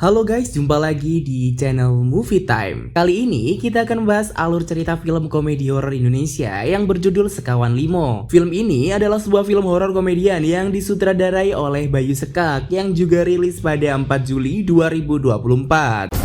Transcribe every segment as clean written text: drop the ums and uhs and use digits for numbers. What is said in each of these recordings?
Halo guys, jumpa lagi di channel Movie Time. Kali ini kita akan membahas alur cerita film komedi horor Indonesia yang berjudul Sekawan Limo. Film ini adalah sebuah film horor komedian yang disutradarai oleh Bayu Sekak yang juga rilis pada 4 Juli 2024.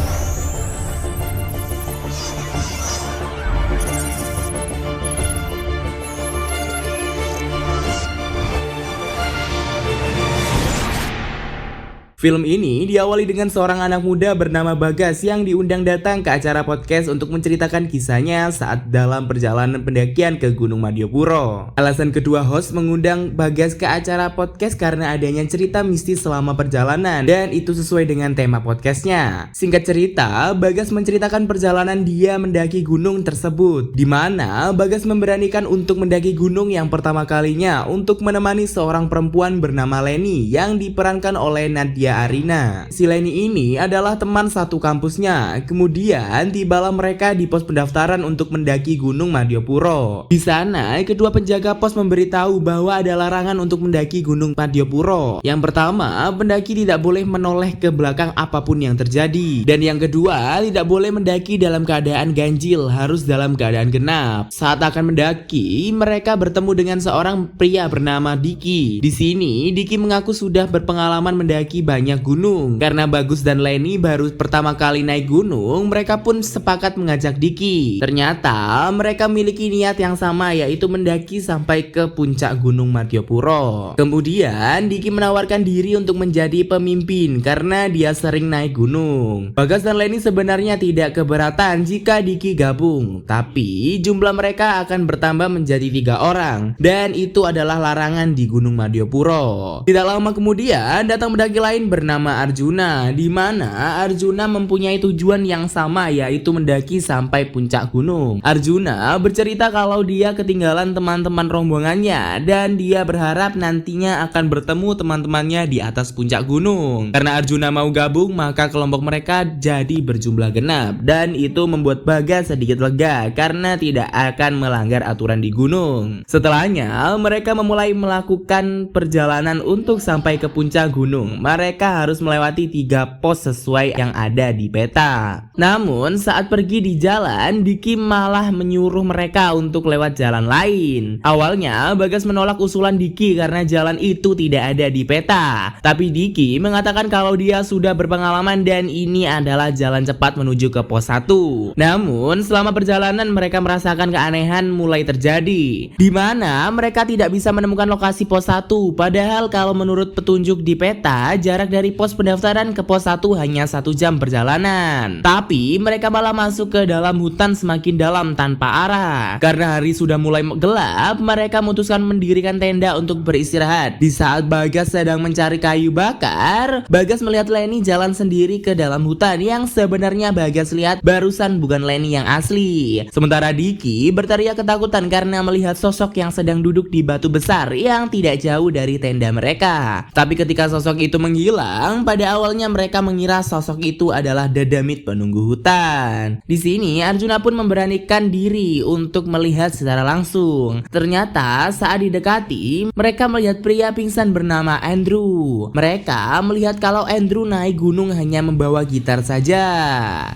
Film ini diawali dengan seorang anak muda bernama Bagas yang diundang datang ke acara podcast untuk menceritakan kisahnya saat dalam perjalanan pendakian ke Gunung Madiopuro. Alasan kedua host mengundang Bagas ke acara podcast karena adanya cerita mistis selama perjalanan dan itu sesuai dengan tema podcastnya. Singkat cerita, Bagas menceritakan perjalanan dia mendaki gunung tersebut, di mana Bagas memberanikan untuk mendaki gunung yang pertama kalinya untuk menemani seorang perempuan bernama Leni yang diperankan oleh Nadia Arina. Si Leni ini adalah teman satu kampusnya. Kemudian tibalah mereka di pos pendaftaran untuk mendaki Gunung Madiopuro. Di sana, kedua penjaga pos memberitahu bahwa ada larangan untuk mendaki Gunung Madiopuro. Yang pertama, pendaki tidak boleh menoleh ke belakang apapun yang terjadi. Dan yang kedua, tidak boleh mendaki dalam keadaan ganjil, harus dalam keadaan genap. Saat akan mendaki, mereka bertemu dengan seorang pria bernama Diki. Di sini, Diki mengaku sudah berpengalaman mendaki banyak gunung. Karena Bagus dan Leni baru pertama kali naik gunung, mereka pun sepakat mengajak Diki. Ternyata mereka memiliki niat yang sama, yaitu mendaki sampai ke puncak Gunung Madiopuro. Kemudian Diki menawarkan diri untuk menjadi pemimpin karena dia sering naik gunung. Bagas dan Leni sebenarnya tidak keberatan jika Diki gabung, tapi jumlah mereka akan bertambah menjadi 3 orang dan itu adalah larangan di Gunung Madiopuro. Tidak lama kemudian datang pendaki lain bernama Arjuna, di mana Arjuna mempunyai tujuan yang sama, yaitu mendaki sampai puncak gunung. Arjuna bercerita kalau dia ketinggalan teman-teman rombongannya dan dia berharap nantinya akan bertemu teman-temannya di atas puncak gunung. Karena Arjuna mau gabung, maka kelompok mereka jadi berjumlah genap dan itu membuat Bagas sedikit lega karena tidak akan melanggar aturan di gunung. Setelahnya, mereka memulai melakukan perjalanan untuk sampai ke puncak gunung. Mereka harus melewati 3 pos sesuai yang ada di peta. Namun saat pergi di jalan, Diki malah menyuruh mereka untuk lewat jalan lain. Awalnya Bagas menolak usulan Diki karena jalan itu tidak ada di peta. Tapi Diki mengatakan kalau dia sudah berpengalaman dan ini adalah jalan cepat menuju ke pos 1. Namun selama perjalanan mereka merasakan keanehan mulai terjadi, di mana mereka tidak bisa menemukan lokasi pos 1. Padahal kalau menurut petunjuk di peta, jarak dari pos pendaftaran ke pos 1 hanya 1 jam perjalanan. Tapi mereka malah masuk ke dalam hutan semakin dalam tanpa arah. Karena hari sudah mulai gelap, mereka memutuskan mendirikan tenda untuk beristirahat. Di saat Bagas sedang mencari kayu bakar, Bagas melihat Leni jalan sendiri ke dalam hutan. Yang sebenarnya Bagas lihat barusan bukan Leni yang asli. Sementara Diki berteriak ketakutan karena melihat sosok yang sedang duduk di batu besar yang tidak jauh dari tenda mereka. Tapi ketika sosok itu menghilang, pada awalnya mereka mengira sosok itu adalah Dadamit penunggu hutan. Di sini Arjuna pun memberanikan diri untuk melihat secara langsung. Ternyata saat didekati, mereka melihat pria pingsan bernama Andrew. Mereka melihat kalau Andrew naik gunung hanya membawa gitar saja.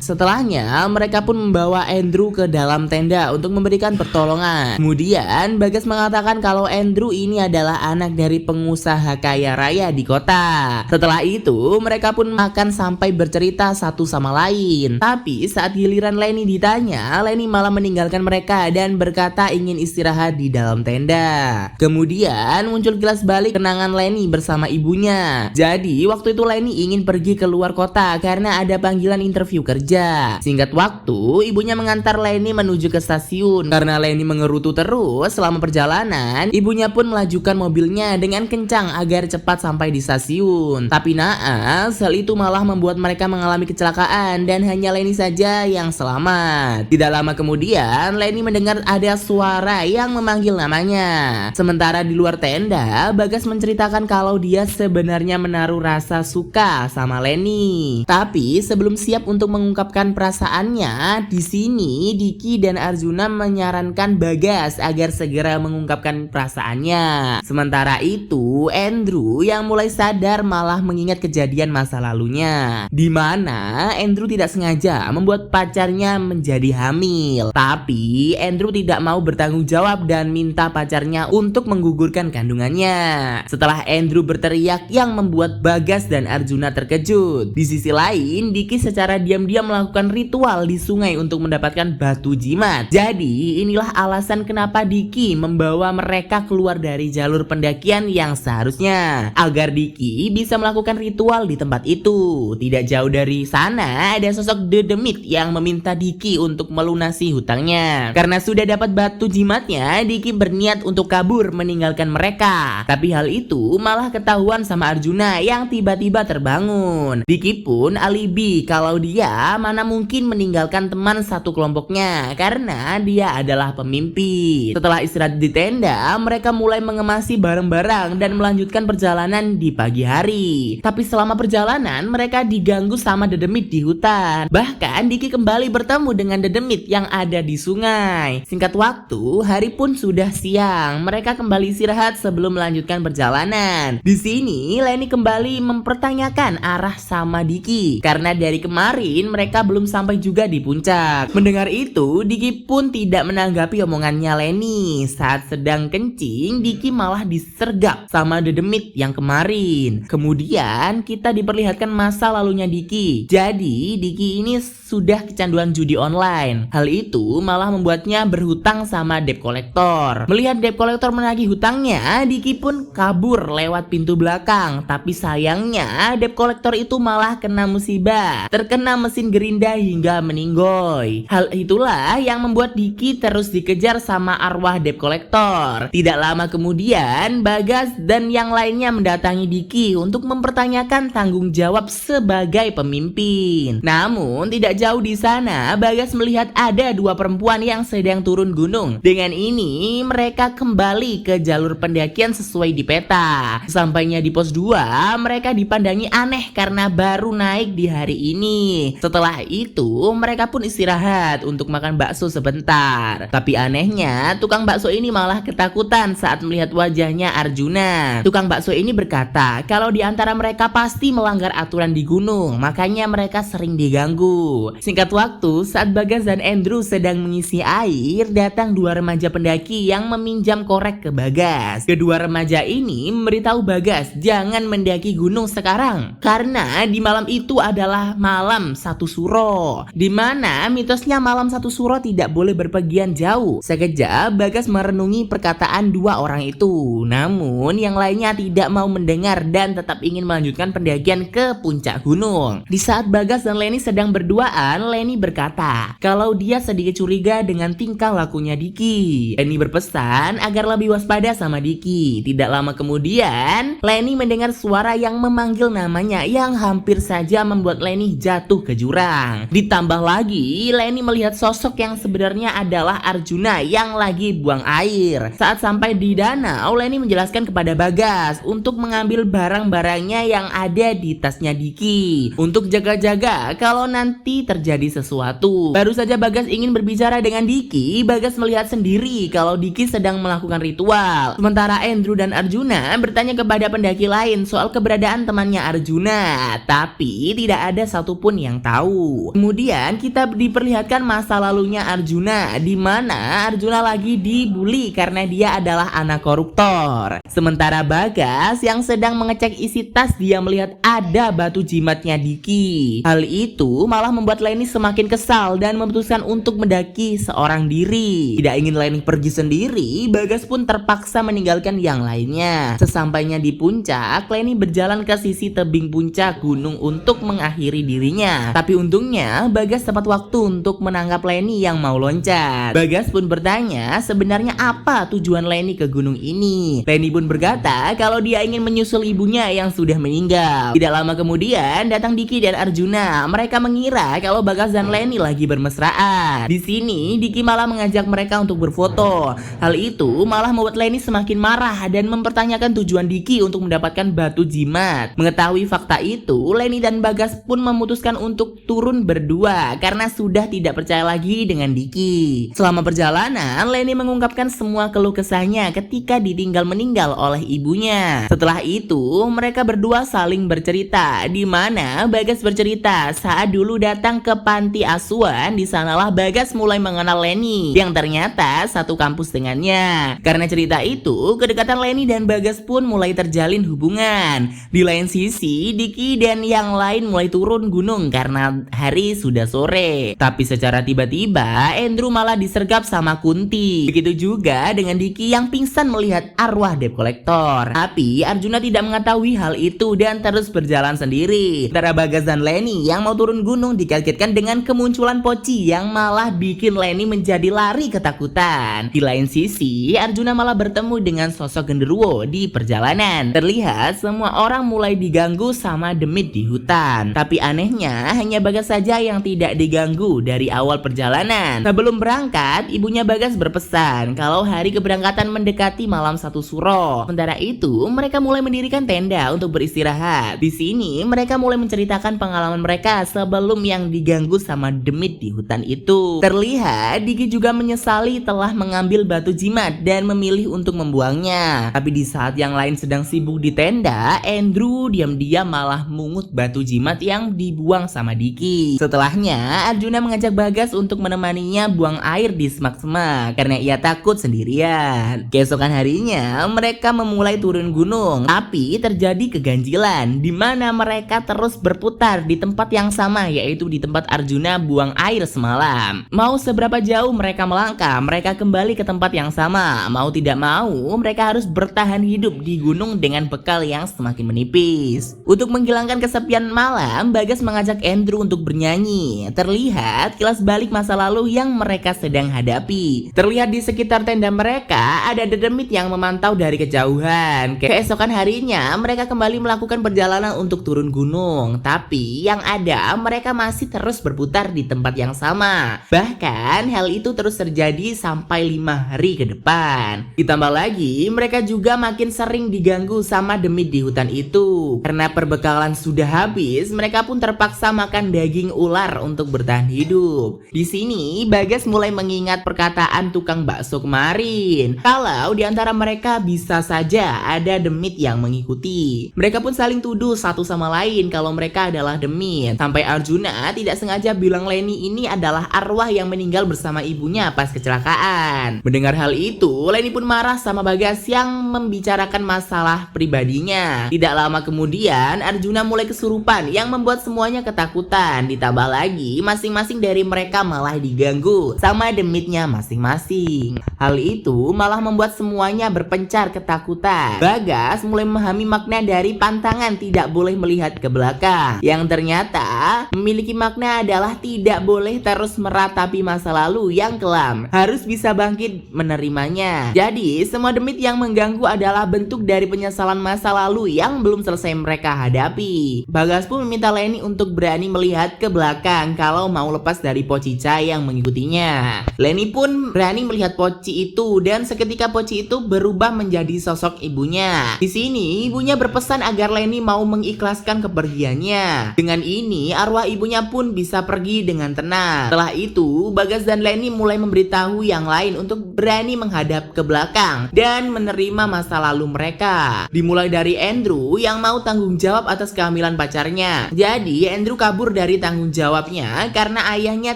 Setelahnya mereka pun membawa Andrew ke dalam tenda untuk memberikan pertolongan. Kemudian Bagas mengatakan kalau Andrew ini adalah anak dari pengusaha kaya raya di kota. Setelah itu mereka pun makan sampai bercerita satu sama lain. Tapi saat giliran Leni ditanya, Leni malah meninggalkan mereka dan berkata ingin istirahat di dalam tenda. Kemudian muncul kilas balik kenangan Leni bersama ibunya. Jadi waktu itu Leni ingin pergi keluar kota karena ada panggilan interview kerja. Singkat waktu, ibunya mengantar Leni menuju ke stasiun. Karena Leni mengerutu terus selama perjalanan, ibunya pun melajukan mobilnya dengan kencang agar cepat sampai di stasiun. Tapi naas, hal itu malah membuat mereka mengalami kecelakaan dan hanya Leni saja yang selamat. Tidak lama kemudian, Leni mendengar ada suara yang memanggil namanya. Sementara di luar tenda, Bagas menceritakan kalau dia sebenarnya menaruh rasa suka sama Leni. Tapi sebelum siap untuk mengungkapkan perasaannya, di sini Diki dan Arjuna menyarankan Bagas agar segera mengungkapkan perasaannya. Sementara itu, Andrew yang mulai sadar malah mengingat kejadian masa lalunya, di mana Andrew tidak sengaja membuat pacarnya menjadi hamil. Tapi Andrew tidak mau bertanggung jawab dan minta pacarnya untuk menggugurkan kandungannya. Setelah Andrew berteriak yang membuat Bagas dan Arjuna terkejut. Di sisi lain, Diki secara diam-diam melakukan ritual di sungai untuk mendapatkan batu jimat. Jadi inilah alasan kenapa Diki membawa mereka keluar dari jalur pendakian yang seharusnya, agar Diki bisa melakukan ritual di tempat itu. Tidak jauh dari sana ada sosok Dedemit yang meminta Diki untuk melunasi hutangnya. Karena sudah dapat batu jimatnya, Diki berniat untuk kabur meninggalkan mereka. Tapi hal itu malah ketahuan sama Arjuna yang tiba-tiba terbangun. Diki pun alibi kalau dia mana mungkin meninggalkan teman satu kelompoknya karena dia adalah pemimpin. Setelah istirahat di tenda, mereka mulai mengemasi barang-barang dan melanjutkan perjalanan di pagi hari. Tapi selama perjalanan mereka diganggu sama Dedemit di hutan. Bahkan Diki kembali bertemu dengan Dedemit yang ada di sungai. Singkat waktu, hari pun sudah siang. Mereka kembali istirahat sebelum melanjutkan perjalanan. Di sini Lenny kembali mempertanyakan arah sama Diki karena dari kemarin mereka belum sampai juga di puncak. Mendengar itu, Diki pun tidak menanggapi omongannya Lenny. Saat sedang kencing, Diki malah disergap sama Dedemit yang kemarin. Kemudian kita diperlihatkan masa lalunya Diki. Jadi Diki ini sudah kecanduan judi online. Hal itu malah membuatnya berhutang sama debt collector. Melihat debt collector menagih hutangnya, Diki pun kabur lewat pintu belakang. Tapi sayangnya debt collector itu malah kena musibah, terkena mesin gerinda hingga meninggoy. Hal itulah yang membuat Diki terus dikejar sama arwah debt collector. Tidak lama kemudian Bagas dan yang lainnya mendatangi Diki untuk mempertanyakan tanggung jawab sebagai pemimpin. Namun tidak jauh di sana Bagas melihat ada dua perempuan yang sedang turun gunung. Dengan ini mereka kembali ke jalur pendakian sesuai di peta. Sampainya di pos 2, mereka dipandangi aneh karena baru naik di hari ini. Setelah itu mereka pun istirahat untuk makan bakso sebentar. Tapi anehnya tukang bakso ini malah ketakutan saat melihat wajahnya Arjuna. Tukang bakso ini berkata kalau di antara mereka pasti melanggar aturan di gunung, makanya mereka sering diganggu. Singkat waktu, saat Bagas dan Andrew sedang mengisi air, datang dua remaja pendaki yang meminjam korek ke Bagas. Kedua remaja ini memberitahu Bagas jangan mendaki gunung sekarang karena di malam itu adalah malam satu suro, di mana mitosnya malam satu suro tidak boleh berpergian jauh. Sekejap Bagas merenungi perkataan dua orang itu, namun yang lainnya tidak mau mendengar dan tetap ingin melanjutkan pendakian ke puncak gunung. Di saat Bagas dan Lenny sedang berduaan, Lenny berkata kalau dia sedikit curiga dengan tingkah lakunya Diki. Lenny berpesan agar lebih waspada sama Diki. Tidak lama kemudian Lenny mendengar suara yang memanggil namanya yang hampir saja membuat Lenny jatuh ke jurang. Ditambah lagi Lenny melihat sosok yang sebenarnya adalah Arjuna yang lagi buang air. Saat sampai di danau, Lenny menjelaskan kepada Bagas untuk mengambil barang-barangnya yang ada di tasnya Diki untuk jaga-jaga kalau nanti terjadi sesuatu. Baru saja Bagas ingin berbicara dengan Diki, Bagas melihat sendiri kalau Diki sedang melakukan ritual. Sementara Andrew dan Arjuna bertanya kepada pendaki lain soal keberadaan temannya Arjuna, tapi tidak ada satupun yang tahu. Kemudian kita diperlihatkan masa lalunya Arjuna, di mana Arjuna lagi dibully karena dia adalah anak koruptor. Sementara Bagas yang sedang mengecek isi tas, dia melihat ada batu jimatnya Diki. Hal itu malah membuat Lenny semakin kesal dan memutuskan untuk mendaki seorang diri. Tidak ingin Lenny pergi sendiri, Bagas pun terpaksa meninggalkan yang lainnya. Sesampainya di puncak, Lenny berjalan ke sisi tebing puncak gunung untuk mengakhiri dirinya. Tapi untungnya Bagas tepat waktu untuk menangkap Lenny yang mau loncat. Bagas pun bertanya sebenarnya apa tujuan Lenny ke gunung ini. Lenny pun berkata kalau dia ingin menyusul ibunya yang sudah meninggal. Tidak lama kemudian datang Diki dan Arjuna. Mereka mengira kalau Bagas dan Lenny lagi bermesraan. Di sini Diki malah mengajak mereka untuk berfoto. Hal itu malah membuat Lenny semakin marah dan mempertanyakan tujuan Diki untuk mendapatkan batu jimat. Mengetahui fakta itu, Lenny dan Bagas pun memutuskan untuk turun berdua karena sudah tidak percaya lagi dengan Diki. Selama perjalanan, Lenny mengungkapkan semua keluh kesahnya ketika ditinggal meninggal oleh ibunya. Setelah itu, mereka berdua saling bercerita, di mana Bagas bercerita saat dulu datang ke panti asuhan, di sanalah Bagas mulai mengenal Leni yang ternyata satu kampus dengannya. Karena cerita itu, kedekatan Leni dan Bagas pun mulai terjalin hubungan. Di lain sisi, Diki dan yang lain mulai turun gunung karena hari sudah sore. Tapi secara tiba-tiba, Andrew malah disergap sama Kunti. Begitu juga dengan Diki yang pingsan melihat arwah debt collector. Tapi Arjuna tidak mengetahui hal itu dan terus berjalan sendiri. Antara Bagas dan Leni yang mau turun gunung dikagetkan dengan kemunculan Poci yang malah bikin Leni menjadi lari ketakutan. Di lain sisi, Arjuna malah bertemu dengan sosok genderuwo di perjalanan. Terlihat semua orang mulai diganggu sama demit di hutan. Tapi anehnya hanya Bagas saja yang tidak diganggu dari awal perjalanan. Sebelum berangkat, ibunya Bagas berpesan kalau hari keberangkatan mendekati malam 1 suro. Sementara itu, mereka mulai mendirikan tenda untuk beristirahat. Di sini, mereka mulai menceritakan pengalaman mereka sebelum yang diganggu sama demit di hutan itu. Terlihat, Diki juga menyesali telah mengambil batu jimat dan memilih untuk membuangnya. Tapi di saat yang lain sedang sibuk di tenda, Andrew diam-diam malah mungut batu jimat yang dibuang sama Diki. Setelahnya, Arjuna mengajak Bagas untuk menemaninya buang air di semak-semak karena ia takut sendirian. Keesokan harinya, mereka memulai turun gunung, tapi terjadi keganjilan di mana mereka terus berputar di tempat yang sama, yaitu di tempat Arjuna buang air semalam. Mau seberapa jauh mereka melangkah, mereka kembali ke tempat yang sama. Mau tidak mau, mereka harus bertahan hidup di gunung dengan bekal yang semakin menipis. Untuk menghilangkan kesepian malam, Bagas mengajak Andrew untuk bernyanyi. Terlihat kilas balik masa lalu yang mereka sedang hadapi. Terlihat di sekitar tenda mereka ada dedemit yang memantau dari kejauhan. Keesokan harinya, mereka kembali melakukan perjalanan untuk turun gunung. Tapi yang ada, mereka masih terus berputar di tempat yang sama. Bahkan hal itu terus terjadi sampai 5 hari ke depan. Ditambah lagi, mereka juga makin sering diganggu sama demit di hutan itu. Karena perbekalan sudah habis, mereka pun terpaksa makan daging ular untuk bertahan hidup. Di sini, Bagas mulai mengingat perkataan tukang bakso kemarin. Kalau di antara mereka bisa saja ada demit yang mengikuti. Mereka pun saling tuduh satu sama lain kalau mereka adalah demit. Sampai Arjuna tidak sengaja bilang Leni ini adalah arwah yang meninggal bersama ibunya pas kecelakaan. Mendengar hal itu, Leni pun marah sama Bagas yang membicarakan masalah pribadinya. Tidak lama kemudian, Arjuna mulai kesurupan yang membuat semuanya ketakutan. Ditambah lagi, masing-masing dari mereka malah diganggu sama demitnya masing-masing. Hal itu malah membuat semuanya berpencar ketakutan. Bagas mulai memahami makna dari pantangan tidak boleh melihat ke belakang, yang ternyata memiliki makna adalah tidak boleh terus meratapi masa lalu yang kelam, harus bisa bangkit menerimanya. Jadi semua demit yang mengganggu adalah bentuk dari penyesalan masa lalu yang belum selesai mereka hadapi. Bagas pun meminta Leni untuk berani melihat ke belakang kalau mau lepas dari Pocica yang mengikutinya. Leni pun berani melihat Poci itu dan seketika Poci itu berubah menjadi sosok ibunya. Di sini ibunya berpesan agar Leni mau mengikhlaskan kepergiannya. Dengan ini arwah ibunya pun bisa pergi dengan tenang. Setelah itu Bagas dan Leni mulai memberitahu yang lain untuk berani menghadap ke belakang dan menerima masa lalu mereka. Dimulai dari Andrew yang mau tanggung jawab atas kehamilan pacarnya. Jadi Andrew kabur dari tanggung jawabnya karena ayahnya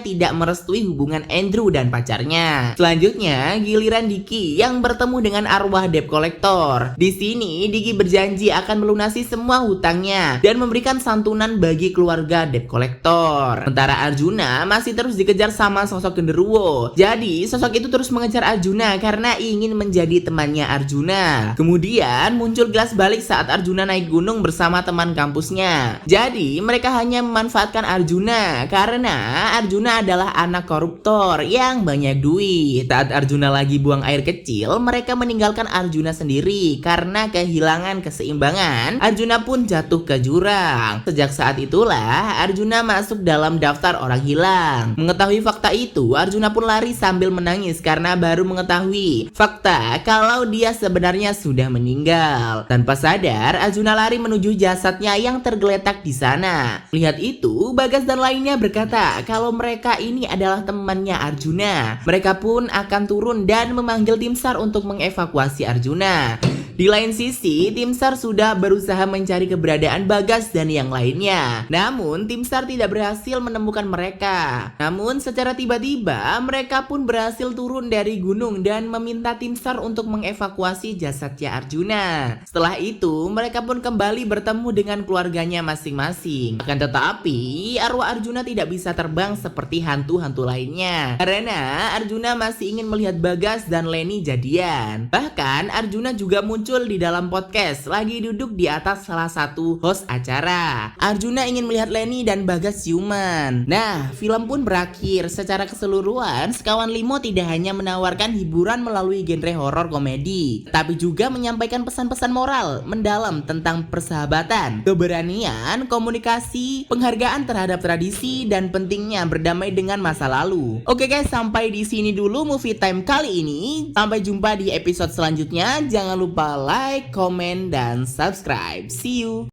tidak merestui hubungan Andrew dan pacarnya. Selanjutnya giliran Diki yang bertemu dengan arwah debt collector. Di sini Diki berjanji akan melunasi semua hutangnya dan memberikan santunan bagi keluarga debt collector. Sementara Arjuna masih terus dikejar sama sosok genderuwo. Jadi sosok itu terus mengejar Arjuna karena ingin menjadi temannya Arjuna. Kemudian muncul gelas balik saat Arjuna naik gunung bersama teman kampusnya. Jadi mereka hanya memanfaatkan Arjuna karena Arjuna adalah anak koruptor yang banyak duit. Saat Arjuna lagi buang air kecil, mereka meninggalkan Arjuna sendiri karena kehilangan keseimbangan. Arjuna pun jatuh ke jurang. Sejak saat itulah Arjuna masuk dalam daftar orang hilang. Mengetahui fakta itu, Arjuna pun lari sambil menangis karena baru mengetahui fakta kalau dia sebenarnya sudah meninggal. Tanpa sadar, Arjuna lari menuju jasadnya yang tergeletak di sana. Lihat itu, Bagas dan lainnya berkata kalau mereka ini adalah temannya Arjuna. Mereka pun akan turun dan memanggil tim SAR untuk mengevakuasi Arjuna. Di lain sisi, tim SAR sudah berusaha mencari keberadaan Bagas dan yang lainnya. Namun, tim SAR tidak berhasil menemukan mereka. Namun, secara tiba-tiba, mereka pun berhasil turun dari gunung dan meminta tim SAR untuk mengevakuasi jasadnya Arjuna. Setelah itu, mereka pun kembali bertemu dengan keluarganya masing-masing. Akan tetapi, arwah Arjuna tidak bisa terbang seperti hantu-hantu lainnya. Karena Arjuna masih ingin melihat Bagas dan Leni jadian. Bahkan, Arjuna juga muncul di dalam podcast, lagi duduk di atas salah satu host acara. Arjuna ingin melihat Leni dan Bagas ciuman. Nah, film pun berakhir. Secara keseluruhan, Sekawan Limo tidak hanya menawarkan hiburan melalui genre horor komedi, tapi juga menyampaikan pesan-pesan moral mendalam tentang persahabatan, keberanian, komunikasi, penghargaan terhadap tradisi, dan pentingnya berdamai dengan masa lalu. Oke guys, sampai di sini dulu movie time kali ini. Sampai jumpa di episode selanjutnya. Jangan lupa like, comment, dan subscribe. See you.